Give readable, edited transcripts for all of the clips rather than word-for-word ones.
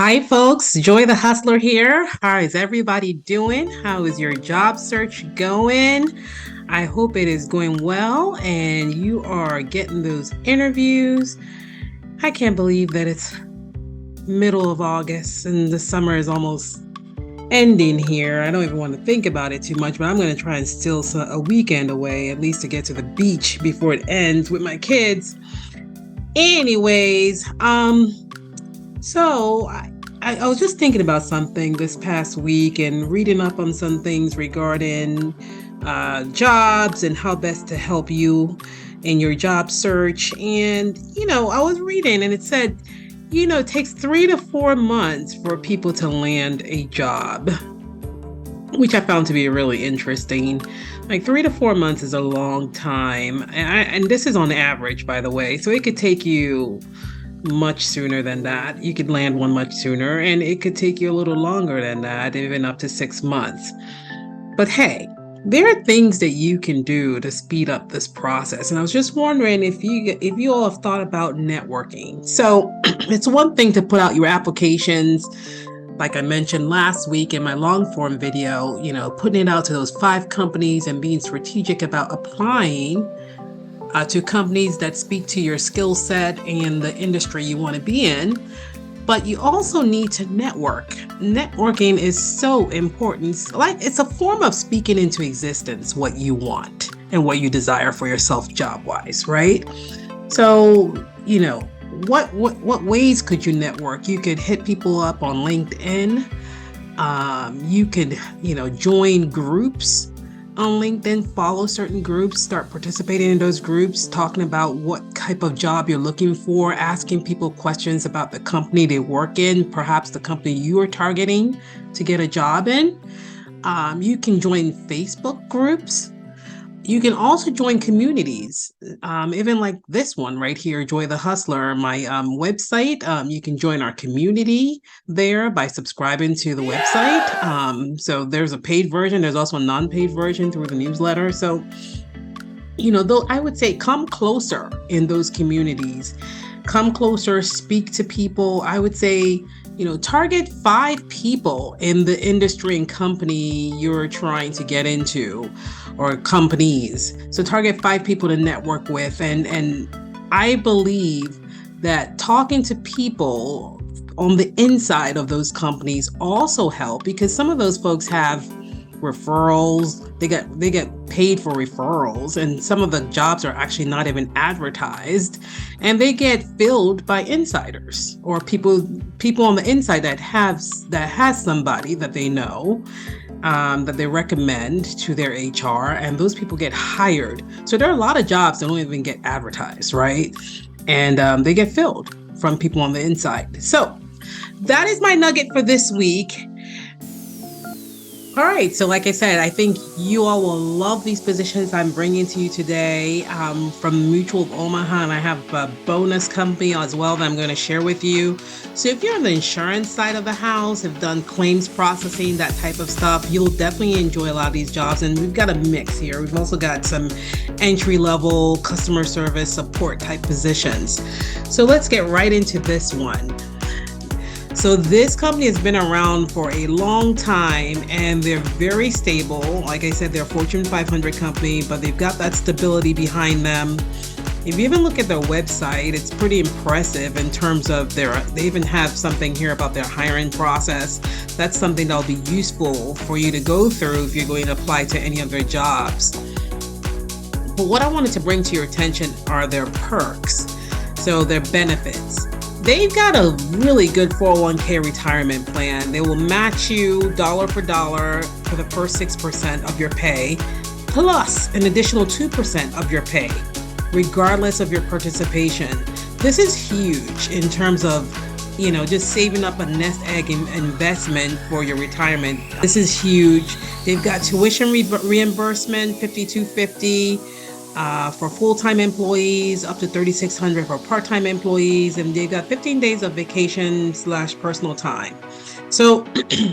Hi, folks. Joy the Hustler here. How is everybody doing? How is your job search going? I hope it is going well and you are getting those interviews. I can't believe that it's middle of August and the summer is almost ending here. I don't even want to think about it too much, but I'm going to try and steal a weekend away, at least to get to the beach before it ends with my kids. Anyways, so I was just thinking about something this past week and reading up on some things regarding jobs and how best to help you in your job search. And, I was reading and it said, it takes 3 to 4 months for people to land a job, which I found to be really interesting. Like 3 to 4 months is a long time. And this is on average, by the way. So it could take you much sooner than that. You could land one much sooner, and it could take you a little longer than that, even up to 6 months. But hey, there are things that you can do to speed up this process. And I was just wondering if you all have thought about networking. So it's one thing to put out your applications, like I mentioned last week in my long form video, putting it out to those 5 companies and being strategic about applying to companies that speak to your skill set and the industry you want to be in. But you also need to network. Networking is so important. Like, it's a form of speaking into existence what you want and what you desire for yourself job-wise, right? So, what ways could you network? You could hit people up on LinkedIn. You could, join groups on LinkedIn, follow certain groups, start participating in those groups, talking about what type of job you're looking for, asking people questions about the company they work in, perhaps the company you are targeting to get a job in. You can join Facebook groups. You can also join communities, even like this one right here, Joy the Hustler, my website. You can join our community there by subscribing to the website. So there's a paid version. There's also a non-paid version through the newsletter. So, though I would say come closer in those communities. Come closer, speak to people. I would say, target 5 people in the industry and company you're trying to get into, or companies. So target 5 people to network with. And I believe that talking to people on the inside of those companies also help, because some of those folks have referrals. They get paid for referrals, and some of the jobs are actually not even advertised, and they get filled by insiders or people on the inside that has somebody that they know, that they recommend to their HR, and those people get hired. So there are a lot of jobs that don't even get advertised, right? And they get filled from people on the inside. So that is my nugget for this week. All right, so like I said, I think you all will love these positions I'm bringing to you today from Mutual of Omaha, and I have a bonus company as well that I'm going to share with you. So if you're on the insurance side of the house, have done claims processing, that type of stuff, you'll definitely enjoy a lot of these jobs. And we've got a mix here. We've also got some entry-level customer service support type positions. So let's get right into this one. So this company has been around for a long time and they're very stable. Like I said, they're a Fortune 500 company, but they've got that stability behind them. If you even look at their website, it's pretty impressive in terms of they even have something here about their hiring process. That's something that'll be useful for you to go through if you're going to apply to any of their jobs. But what I wanted to bring to your attention are their perks. So their benefits. They've got a really good 401k retirement plan. They will match you dollar for dollar for the first 6% of your pay, plus an additional 2% of your pay, regardless of your participation. This is huge in terms of, just saving up a nest egg investment for your retirement. This is huge. They've got tuition reimbursement, $5,250. For full-time employees, up to $3,600 for part-time employees, and they've got 15 days of vacation/personal time. So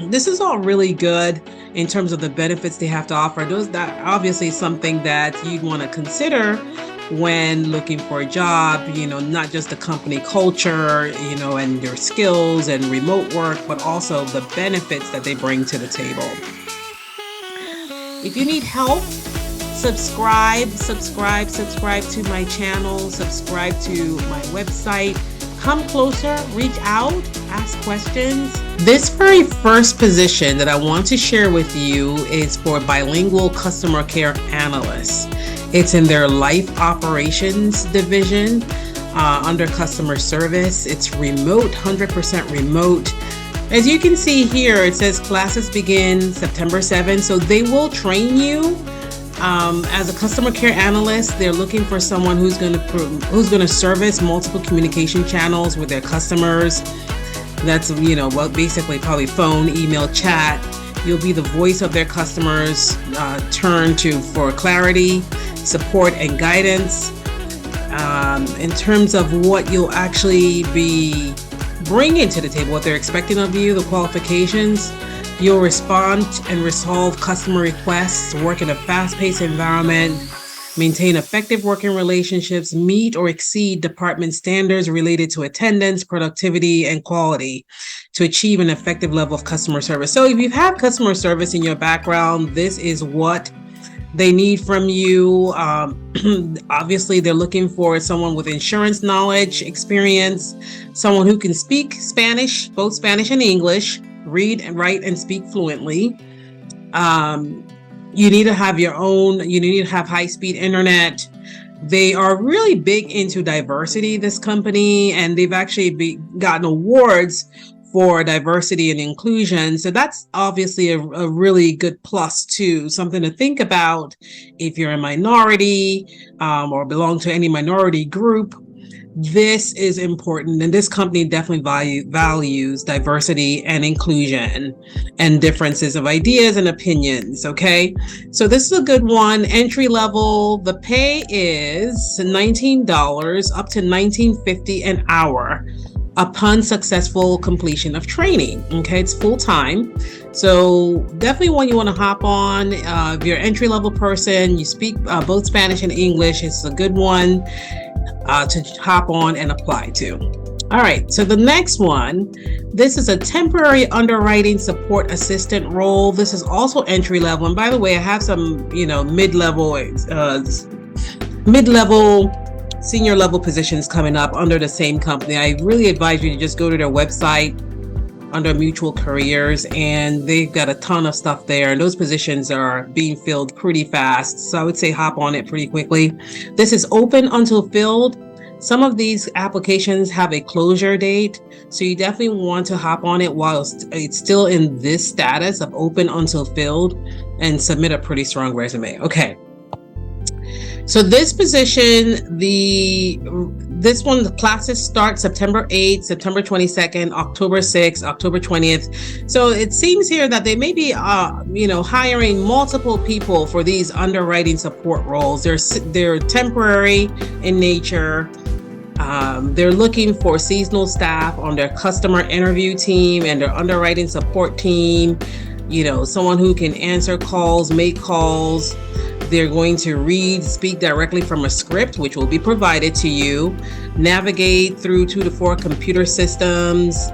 this is all really good in terms of the benefits they have to offer. That obviously is something that you'd want to consider when looking for a job, not just the company culture, and your skills and remote work, but also the benefits that they bring to the table. If you need help, subscribe to my channel, subscribe to my website, come closer, reach out, ask questions. This very first position that I want to share with you is for bilingual customer care analyst. It's in their life operations division under customer service. It's remote, 100% remote. As you can see here, it says classes begin September 7th. So they will train you as a customer care analyst. They're looking for someone who's going to service multiple communication channels with their customers. That's, basically probably phone, email, chat. You'll be the voice of their customers, turn to for clarity, support, and guidance. In terms of what you'll actually be bringing to the table, what they're expecting of you, the qualifications, you'll respond and resolve customer requests, work in a fast-paced environment, maintain effective working relationships, meet or exceed department standards related to attendance, productivity, and quality to achieve an effective level of customer service. So if you have customer service in your background, this is what they need from you. Obviously, they're looking for someone with insurance knowledge, experience, someone who can speak Spanish, both Spanish and English, read and write and speak fluently. You need to have you need to have high-speed internet. They are really big into diversity, this company, and they've actually gotten awards for diversity and inclusion. So that's obviously a really good plus too, something to think about if you're a minority or belong to any minority group. This is important, and this company definitely values diversity and inclusion and differences of ideas and opinions. Okay, so this is a good one. Entry level, the pay is $19 up to $19.50 an hour upon successful completion of training. Okay, it's full time. So definitely one you want to hop on. If you're an entry level person, you speak both Spanish and English, it's a good one to hop on and apply to. All right, so the next one, this is a temporary underwriting support assistant role. This is also entry level. And by the way, I have some, mid-level, senior level positions coming up under the same company. I really advise you to just go to their website under Mutual Careers, and they've got a ton of stuff there. And those positions are being filled pretty fast. So I would say hop on it pretty quickly. This is open until filled. Some of these applications have a closure date. So you definitely want to hop on it while it's still in this status of open until filled and submit a pretty strong resume. Okay. So this position, the classes start September 8th, September 22nd, October 6th, October 20th. So it seems here that they may be, hiring multiple people for these underwriting support roles. They're temporary in nature. They're looking for seasonal staff on their customer interview team and their underwriting support team. Someone who can answer calls, make calls. They're going to speak directly from a script, which will be provided to you, navigate through 2 to 4 computer systems,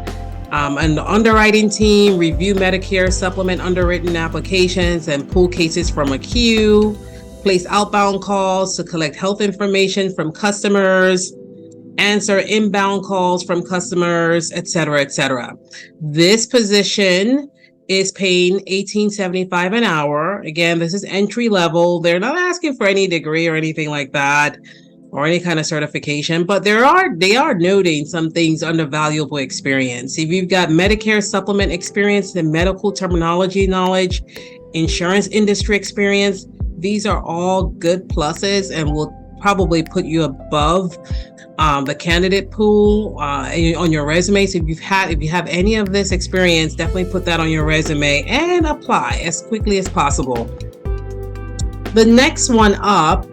and the underwriting team, review Medicare supplement underwritten applications and pull cases from a queue, place outbound calls to collect health information from customers, answer inbound calls from customers, et cetera, et cetera. This position is paying $18.75 an hour. Again, this is entry level. They're not asking for any degree or anything like that, or any kind of certification, but they are noting some things under valuable experience. If you've got Medicare supplement experience and medical terminology knowledge, insurance industry experience, these are all good pluses and will probably put you above the candidate pool on your resume. So if you have any of this experience, definitely put that on your resume and apply as quickly as possible. The next one up,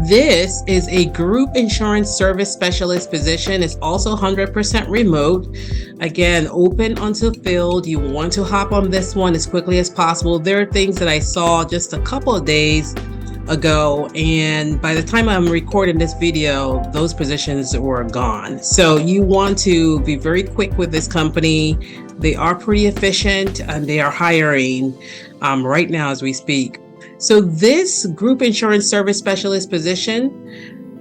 this is a group insurance service specialist position. It's also 100% remote. Again, open until filled. You want to hop on this one as quickly as possible. There are things that I saw just a couple of days ago, and by the time I'm recording this video, those positions were gone. So you want to be very quick with this company. They are pretty efficient and they are hiring right now as we speak. So this group insurance service specialist position,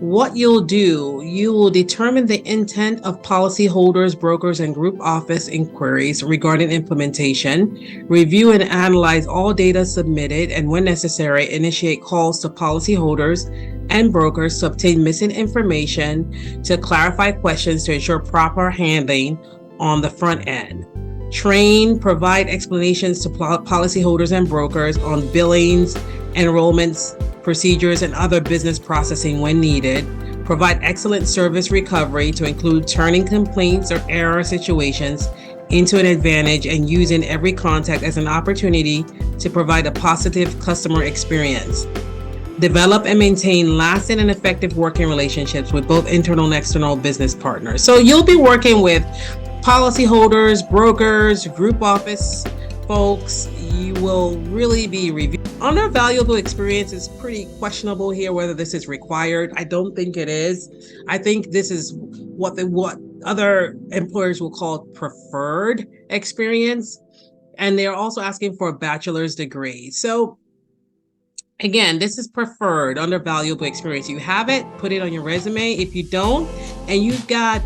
what you'll do, you will determine the intent of policyholders, brokers, and group office inquiries regarding implementation, review and analyze all data submitted, and when necessary, initiate calls to policyholders and brokers to obtain missing information, to clarify questions to ensure proper handling on the front end. Train, provide explanations to policyholders and brokers on billings, enrollments, procedures, and other business processing when needed. Provide excellent service recovery to include turning complaints or error situations into an advantage and using every contact as an opportunity to provide a positive customer experience. Develop and maintain lasting and effective working relationships with both internal and external business partners. So you'll be working with policyholders, brokers, group office folks. You will really be reviewing. Valuable experience is pretty questionable here, whether this is required. I don't think it is. I think this is what other employers will call preferred experience. And they're also asking for a bachelor's degree. So again, this is preferred under valuable experience. You have it, put it on your resume. If you don't, and you've got,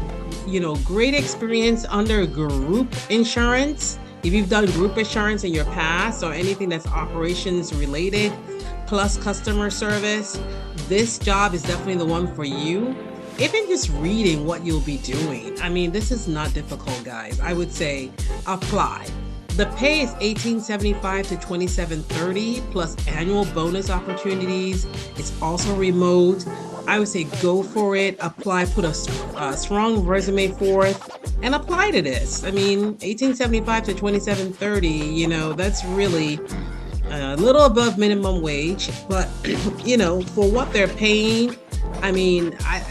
great experience under group insurance, if you've done group insurance in your past or anything that's operations related, plus customer service, this job is definitely the one for you. Even just reading what you'll be doing. This is not difficult, guys. I would say apply. The pay is $18.75 to $27.30 plus annual bonus opportunities. It's also remote. I would say go for it, apply, put a strong resume forth, and apply to this. $18.75 to $27.30, that's really a little above minimum wage, but for what they're paying, I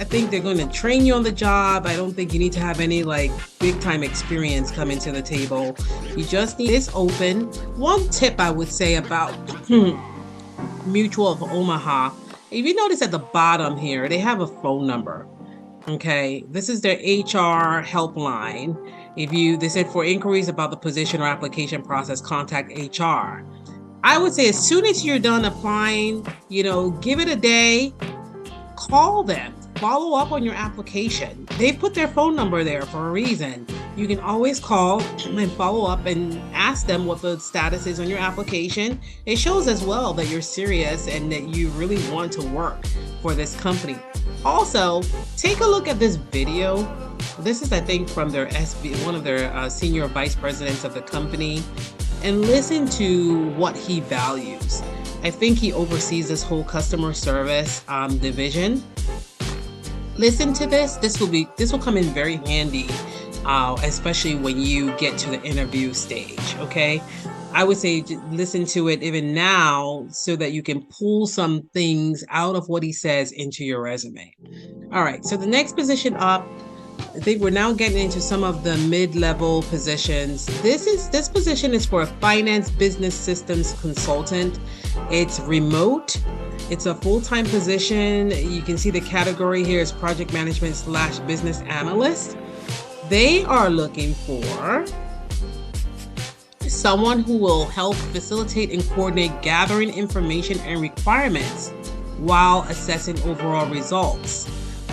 think they're going to train you on the job. I don't think you need to have any big time experience coming to the table. You just need this open. One tip I would say about Mutual of Omaha, if you notice at the bottom here, they have a phone number. Okay, this is their HR helpline. They said for inquiries about the position or application process, contact HR. I would say as soon as you're done applying, give it a day, call them, follow up on your application. They put their phone number there for a reason. You can always call and follow up and ask them what the status is on your application. It shows as well that you're serious and that you really want to work for this company. Also, take a look at this video. This is, I think, from their one of their senior vice presidents of the company, and listen to what he values. I think he oversees this whole customer service division. Listen to this. This will come in very handy, especially when you get to the interview stage. Okay, I would say listen to it even now so that you can pull some things out of what he says into your resume. All right. So the next position up, I think we're now getting into some of the mid-level positions. This position is for a finance business systems consultant. It's remote. It's a full-time position. You can see the category here is project management / business analyst. They are looking for someone who will help facilitate and coordinate gathering information and requirements while assessing overall results.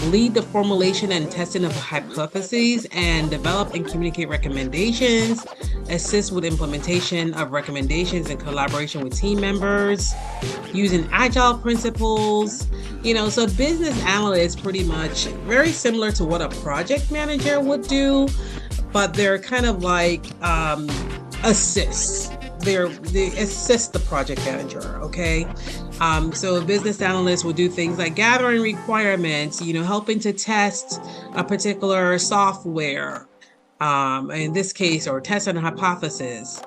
Lead the formulation and testing of hypotheses and develop and communicate recommendations, assist with implementation of recommendations in collaboration with team members, using agile principles. So business analyst pretty much very similar to what a project manager would do, but they're kind of like assists. They assist the project manager, okay? So a business analyst will do things like gathering requirements, helping to test a particular software, in this case, or testing a hypothesis.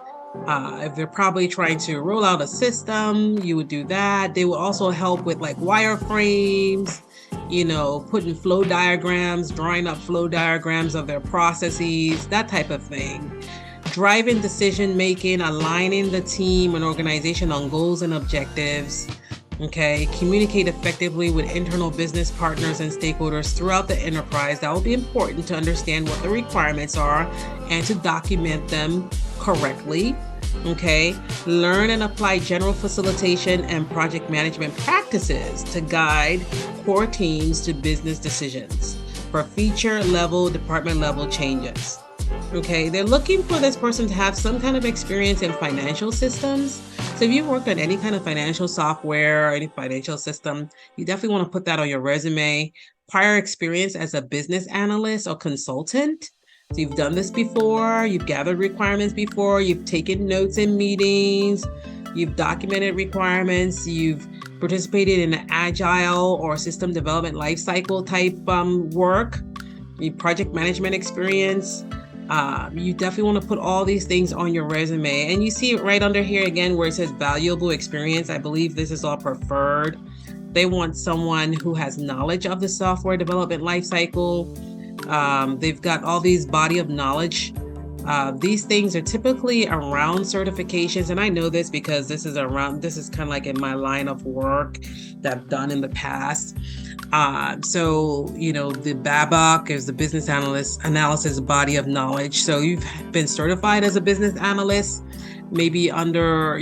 If they're probably trying to roll out a system, you would do that. They will also help with wireframes, putting flow diagrams, drawing up flow diagrams of their processes, that type of thing. Driving decision making, aligning the team and organization on goals and objectives. Okay, communicate effectively with internal business partners and stakeholders throughout the enterprise. That will be important to understand what the requirements are and to document them correctly. Okay, learn and apply general facilitation and project management practices to guide core teams to business decisions for feature level, department level changes. Okay, they're looking for this person to have some kind of experience in financial systems. So if you've worked on any kind of financial software or any financial system, you definitely want to put that on your resume. Prior experience as a business analyst or consultant. So you've done this before, you've gathered requirements before, you've taken notes in meetings, you've documented requirements, you've participated in an agile or system development lifecycle type work, your project management experience. You definitely want to put all these things on your resume. And you see it right under here again where it says valuable experience. I believe this is all preferred. They want someone who has knowledge of the software development lifecycle. They've got all these body of knowledge. These things are typically around certifications. And I know this because this is kind of like in my line of work that I've done in the past. So, the BABOK is the business analysis body of knowledge. So you've been certified as a business analyst, maybe under,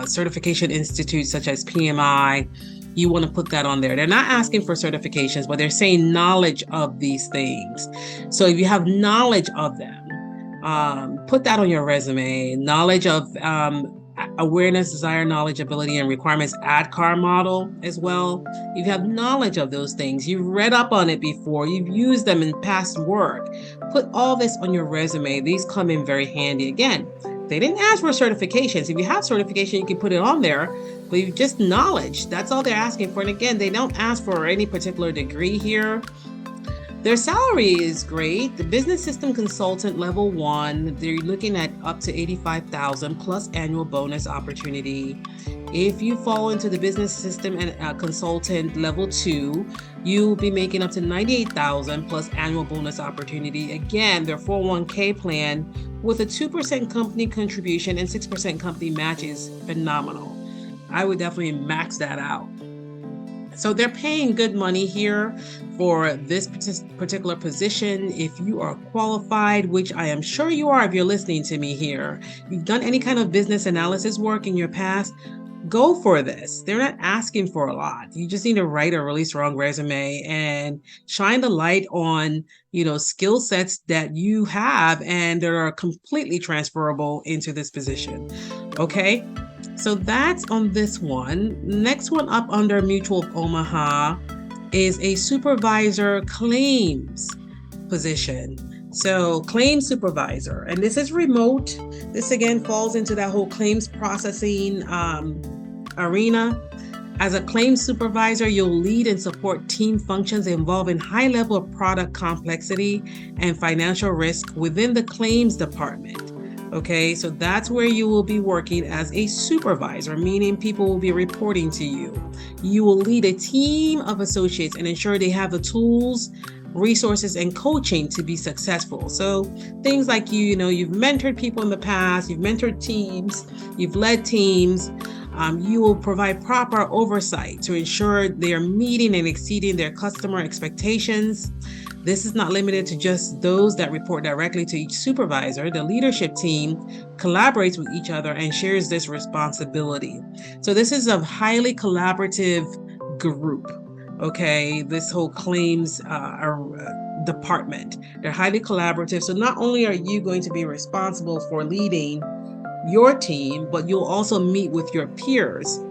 certification institutes such as PMI. You want to put that on there. They're not asking for certifications, but they're saying knowledge of these things. So if you have knowledge of them, put that on your resume. Knowledge of awareness, desire, knowledge, ability, and requirements ADKAR model as well. You have knowledge of those things. You've read up on it before. You've used them in past work. Put all this on your resume. These come in very handy. Again, they didn't ask for certifications. If you have certification, you can put it on there, but you just knowledge. That's all they're asking for. And again, they don't ask for any particular degree here. Their salary is great. The business system consultant level 1, they're looking at up to $85,000 plus annual bonus opportunity. If you fall into the business system and consultant level 2, you'll be making up to $98,000 plus annual bonus opportunity. Again, their 401k plan with a 2% company contribution and 6% company match is phenomenal. I would definitely max that out. So they're paying good money here for this particular position. If you are qualified, which I am sure you are if you're listening to me here, you've done any kind of business analysis work in your past, go for this. They're not asking for a lot. You just need to write a really strong resume and shine the light on, skill sets that you have and that are completely transferable into this position. Okay. So that's on this one. Next one up under Mutual of Omaha is a supervisor claims position. So claims supervisor, and this is remote. This again falls into that whole claims processing arena. As a claims supervisor, you'll lead and support team functions involving high level of product complexity and financial risk within the claims department. Okay, so that's where you will be working as a supervisor, meaning people will be reporting to you. You will lead a team of associates and ensure they have the tools, resources, and coaching to be successful. So things like you've mentored people in the past, you've mentored teams, you've led teams. You will provide proper oversight to ensure they are meeting and exceeding their customer expectations. This is not limited to just those that report directly to each supervisor. The leadership team collaborates with each other and shares this responsibility. So this is a highly collaborative group. Okay, this whole claims department, they're highly collaborative. So not only are you going to be responsible for leading your team, but you'll also meet with your peers,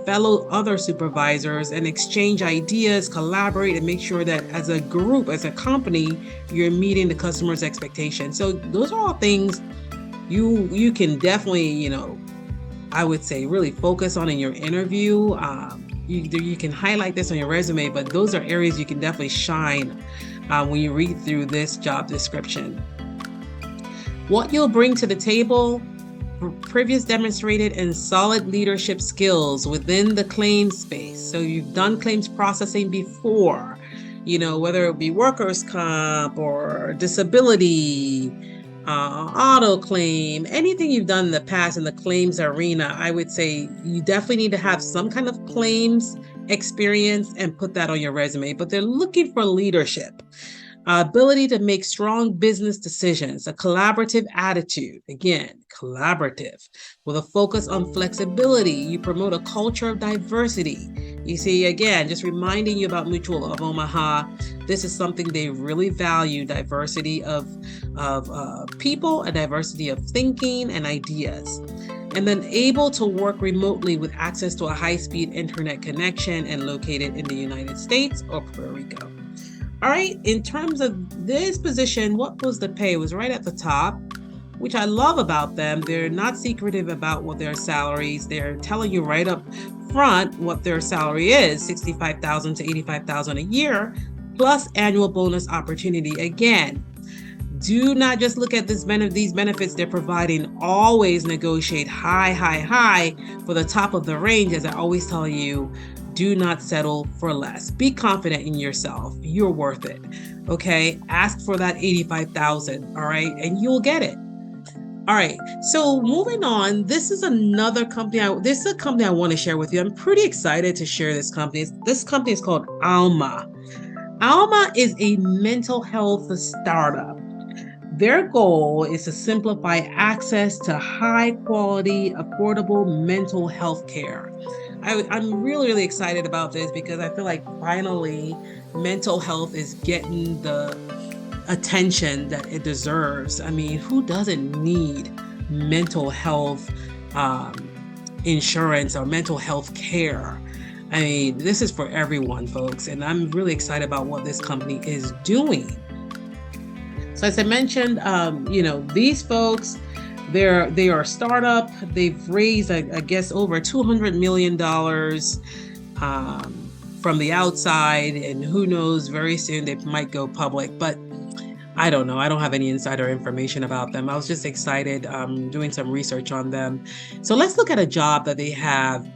fellow other supervisors, and exchange ideas, collaborate, and make sure that as a group, as a company, you're meeting the customer's expectations. So those are all things you can definitely, I would say really focus on in your interview. You can highlight this on your resume, but those are areas you can definitely shine when you read through this job description. What you'll bring to the table: previous demonstrated and solid leadership skills within the claims space. So you've done claims processing before, whether it be workers' comp or disability, auto claim, anything you've done in the past in the claims arena, I would say you definitely need to have some kind of claims experience and put that on your resume. But they're looking for leadership, ability to make strong business decisions, a collaborative attitude. Again, collaborative with a focus on flexibility. You promote a culture of diversity. You see, again, just reminding you about Mutual of Omaha. This is something they really value: diversity of people, a diversity of thinking and ideas. And then able to work remotely with access to a high-speed internet connection and located in the United States or Puerto Rico. All right, in terms of this position, what was the pay? It was right at the top, which I love about them. They're not secretive about what their salaries. They're telling you right up front what their salary is: 65,000 to 85,000 a year, plus annual bonus opportunity. Again, do not just look at these benefits they're providing. Always negotiate high for the top of the range. As I always tell you, do not settle for less. Be confident in yourself. You're worth it. Okay. Ask for that 85,000. All right. And you'll get it. All right. So moving on, this is another company. This is a company I want to share with you. I'm pretty excited to share this company. This company is called Alma. Alma is a mental health startup. Their goal is to simplify access to high quality, affordable mental health care. I'm really excited about this because I feel like finally mental health is getting the attention that it deserves. I mean, who doesn't need mental health insurance or mental health care? I mean, this is for everyone, folks, and I'm really excited about what this company is doing. So as I mentioned, these folks, they are a startup. They've raised, I guess, over $200 million from the outside, and who knows, very soon they might go public. But I don't know. I don't have any insider information about them. I was just excited doing some research on them. So let's look at a job that they have.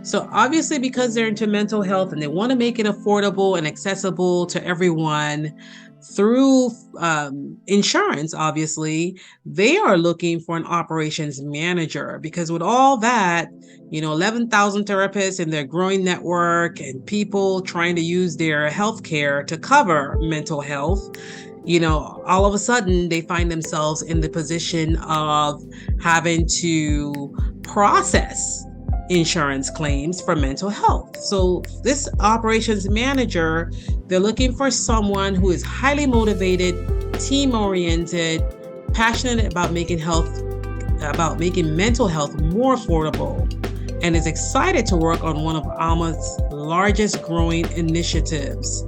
So obviously, because they're into mental health and they want to make it affordable and accessible to everyone through insurance, obviously, they are looking for an operations manager because with all that, 11,000 therapists in their growing network and people trying to use their healthcare to cover mental health, all of a sudden they find themselves in the position of having to process insurance claims for mental health. So this operations manager, they're looking for someone who is highly motivated, team-oriented, passionate about making mental health more affordable, and is excited to work on one of Alma's largest growing initiatives.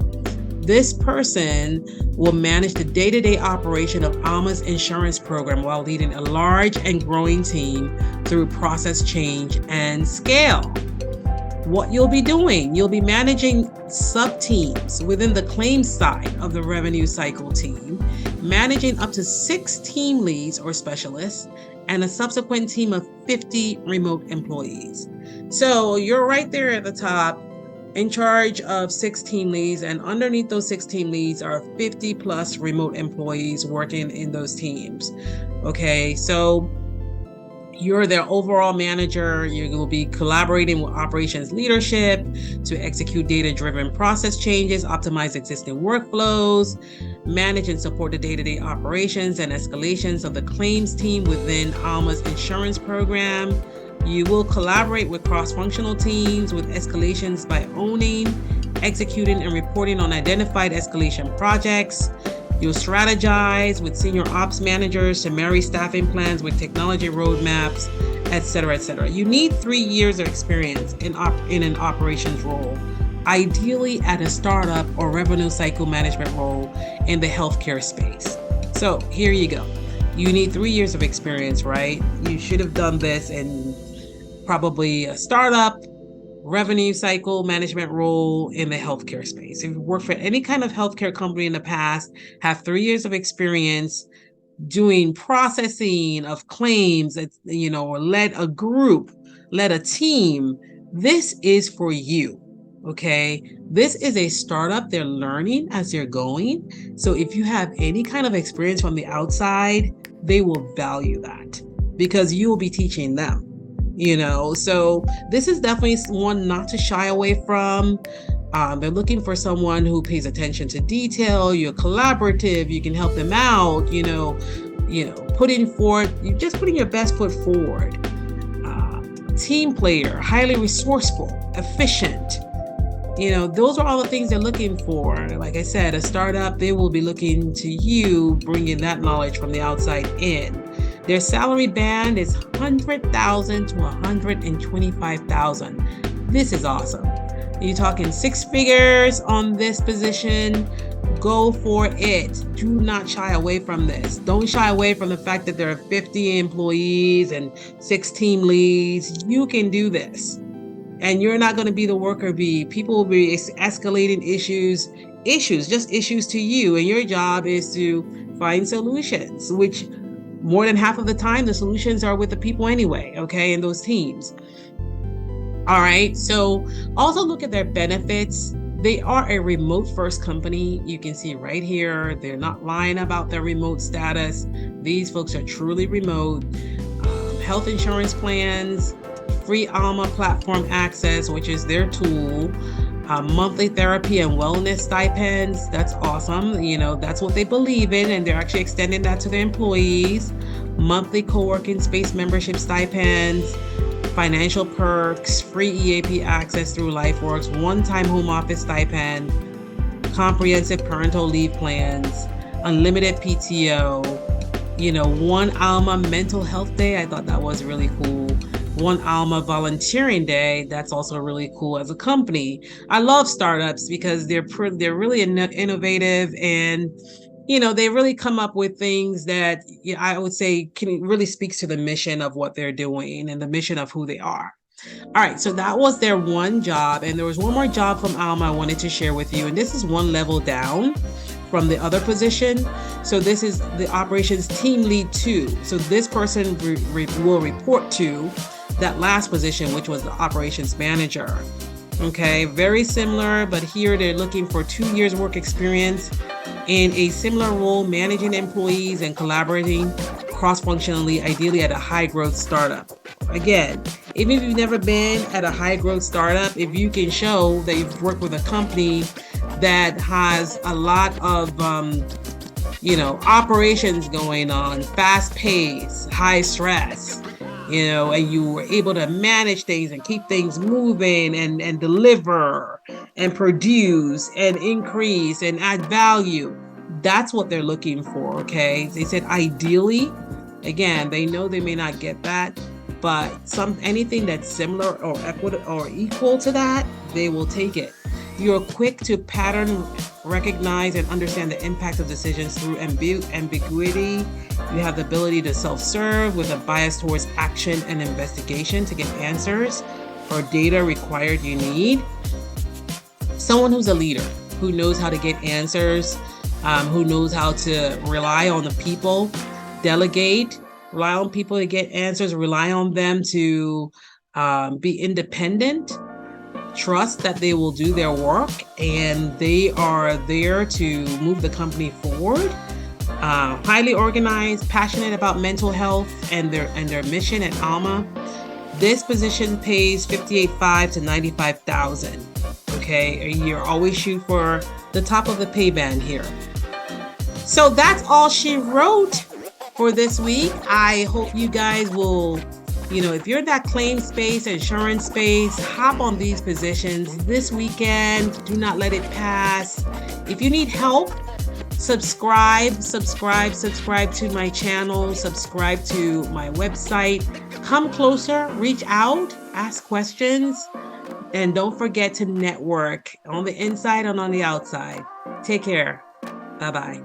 This person will manage the day-to-day operation of Alma's insurance program while leading a large and growing team through process change and scale. What you'll be doing, you'll be managing sub-teams within the claims side of the revenue cycle team, managing up to 6 team leads or specialists, and a subsequent team of 50 remote employees. So you're right there at the top, in charge of 6 team leads, and underneath those 6 team leads are 50 plus remote employees working in those teams. Okay, so you're their overall manager. You will be collaborating with operations leadership to execute data-driven process changes, optimize existing workflows, manage and support the day-to-day operations and escalations of the claims team within Alma's insurance program. You will collaborate with cross-functional teams with escalations by owning, executing, and reporting on identified escalation projects. You'll strategize with senior ops managers to marry staffing plans with technology roadmaps, et cetera. You need 3 years of experience in an operations role, ideally at a startup or revenue cycle management role in the healthcare space. So here you go. You need 3 years of experience, right? You should have done this in probably a startup, revenue cycle management role in the healthcare space. If you work for any kind of healthcare company in the past, have 3 years of experience doing processing of claims, or led a group, led a team, this is for you. Okay. This is a startup. They're learning as they're going. So if you have any kind of experience from the outside, they will value that because you will be teaching them, So this is definitely one not to shy away from. They're looking for someone who pays attention to detail. You're collaborative. You can help them out. You're just putting your best foot forward. Team player, highly resourceful, efficient. Those are all the things they're looking for. Like I said, a startup, they will be looking to you, bringing that knowledge from the outside in. Their salary band is $100,000 to $125,000. This is awesome. You're talking six figures on this position. Go for it. Do not shy away from this. Don't shy away from the fact that there are 50 employees and 6 team leads. You can do this. And you're not going to be the worker bee. People will be escalating issues to you. And your job is to find solutions, which more than half of the time, the solutions are with the people anyway, okay, in those teams. All right. So also look at their benefits. They are a remote first company. You can see right here, they're not lying about their remote status. These folks are truly remote. Health insurance plans, free Alma platform access, which is their tool, monthly therapy and wellness stipends. That's awesome. That's what they believe in, and they're actually extending that to their employees. Monthly co-working space membership stipends, financial perks, free EAP access through LifeWorks, one-time home office stipend, comprehensive parental leave plans, unlimited PTO, one Alma mental health day. I thought that was really cool. One Alma volunteering day. That's also really cool as a company. I love startups because they're really innovative, and they really come up with things that I would say really speaks to the mission of what they're doing and the mission of who they are. All right, so that was their one job, and there was one more job from Alma I wanted to share with you, and this is one level down from the other position. So this is the operations team lead 2. So this person will report to that last position, which was the operations manager. Okay, very similar, but here they're looking for 2 years work experience in a similar role, managing employees and collaborating cross-functionally, ideally at a high-growth startup. Again, even if you've never been at a high-growth startup, if you can show that you've worked with a company that has a lot of operations going on, fast pace, high stress, and you were able to manage things and keep things moving and deliver and produce and increase and add value. That's what they're looking for, okay? They said ideally, again, they know they may not get that, but anything that's similar or equal to that, they will take it. You're quick to pattern recognize and understand the impact of decisions through ambiguity. You have the ability to self-serve with a bias towards action and investigation to get answers or data required you need. Someone who's a leader, who knows how to get answers, who knows how to rely on the people, delegate, rely on people to get answers, rely on them to be independent, trust that they will do their work, and they are there to move the company forward. Highly organized, passionate about mental health and their mission at Alma. This position pays $58,500 to $95,000. Okay, a year. Always shoot for the top of the pay band here. So that's all she wrote for this week. I hope you guys will, if you're in that claim space, insurance space, hop on these positions this weekend. Do not let it pass. If you need help, subscribe to my channel, subscribe to my website. Come closer, reach out, ask questions, and don't forget to network on the inside and on the outside. Take care. Bye-bye.